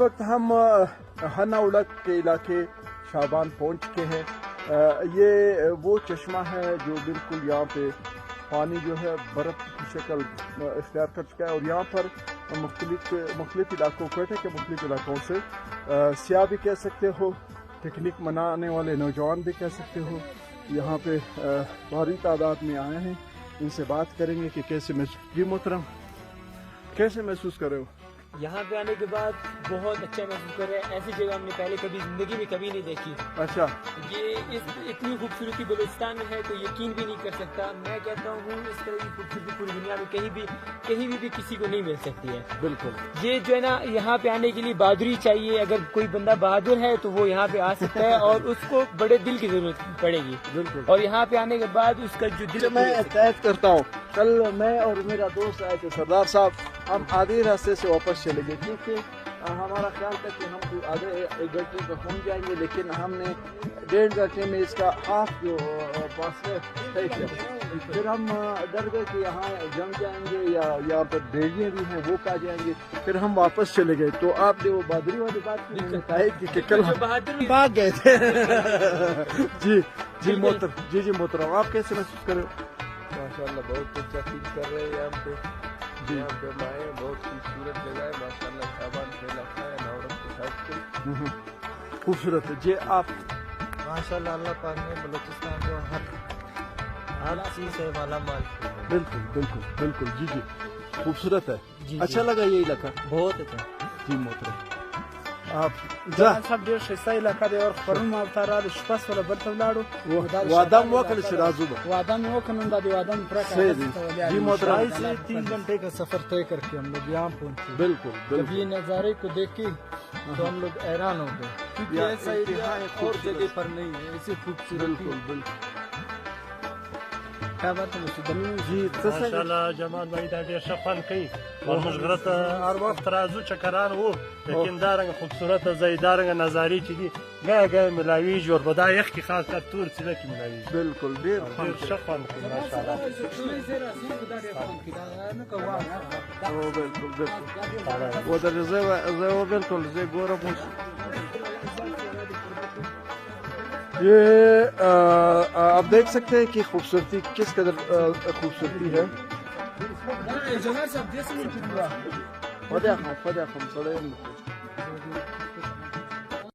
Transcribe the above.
वक्त हम हना उड़क के इलाके शाबान पहुँच चुके हैं। ये वो चश्मा है जो बिल्कुल यहाँ पे पानी जो है बर्फ़ की शक्ल इख्तियार कर चुका है और यहाँ पर मुख्तलिफ इलाकों कोयटे के मुख्तलिफ इलाकों से सियाह भी कह सकते हो, पिकनिक मनाने वाले नौजवान भी कह सकते हो, यहाँ पे भारी तादाद में आए हैं। इनसे बात करेंगे कि कैसे महसूस, जी मोहतरम कैसे महसूस कर रहे हो? यहाँ पे आने के बाद बहुत अच्छा महसूस कर रहे हैं। ऐसी जगह हमने पहले कभी जिंदगी में कभी नहीं देखी। अच्छा, ये इतनी खूबसूरती बलूचिस्तान में है तो यकीन भी नहीं कर सकता। मैं कहता हूँ इस तरह की खूबसूरती पूरी दुनिया में कहीं भी किसी को नहीं मिल सकती है। बिल्कुल। ये जो है ना, यहाँ पे आने के लिए बहादुरी चाहिए। अगर कोई बंदा बहादुर है तो वो यहाँ पे आ सकता है और उसको बड़े दिल की जरूरत पड़ेगी। बिल्कुल। और यहाँ पे आने के बाद उसका जो दिल, मैं एहतियात करता हूँ, कल मैं और मेरा दोस्त आए थे सरदार साहब, हम आधे रास्ते से वापस चले गए क्योंकि हमारा ख्याल था कि हम आधे 1 घंटे तक पहुँच जाएंगे, लेकिन हमने 1.5 घंटे में इसका हाफ जो फासले तय किया। फिर हम डर गए कि यहाँ जम जाएंगे या यहाँ पर भेड़ियाँ भी हैं वो खा जाएंगे, फिर हम वापस चले गए। तो आपने वो बहादुरी वाली बात की, मैंने कहा कि कल बहादुर भाग गए थे। जी मोहतरम आप कैसे महसूस कर रहे हो? माशाल्लाह बहुत अच्छा फील कर रहे हैं यहाँ पे। यहाँ पे आए बहुत खूबसूरत जगह है माशाल्लाह। शाबान से इलाका है नौरत के साइड पे खूबसूरत है जी। आप माशाल्लाह अल्लाह पाक ने बलूचिस्तान को हर चीज़ से माला माल। बिल्कुल बिल्कुल बिल्कुल जी खूबसूरत है। अच्छा लगा ये इलाका? बहुत अच्छा जी मोहतरम आप सब ډیر ښایسته علاقه دی او خبرونه ما ته را شپه سره بل ته ولاړو वादा वकल से राजू वादा में वो कानून दादी वादा में पूरा जी मोहतरम से 3 घंटे का सफर तय करके हम लोग यहाँ पहुँचे। बिल्कुल जब ये नज़ारे को देखे तो हम लोग हैरान हो गए क्योंकि ऐसा एरिया और जगह पर नहीं है ऐसी खूबसूरती। बिल्कुल क्या बात है मुसलमान जी माशाल्लाह जमाल भाई دا ډیر ښه خوند کوي او موږ غره ته هر وخت راځو چکران وو لیکن دا رنګ خوبصورت ځای دا رنګ نظارې چې دي ګاګه ملاویږي اور په دا یخ کې خاص کر تور څه کې ملاویږي बिल्कुल ډیر ډیر ښه خوند کوي ماشاءالله बिल्कुल वो दर वो बिल्कुल زي ګورم ये आप देख सकते हैं कि खूबसूरती किस कदर खूबसूरती है। फदा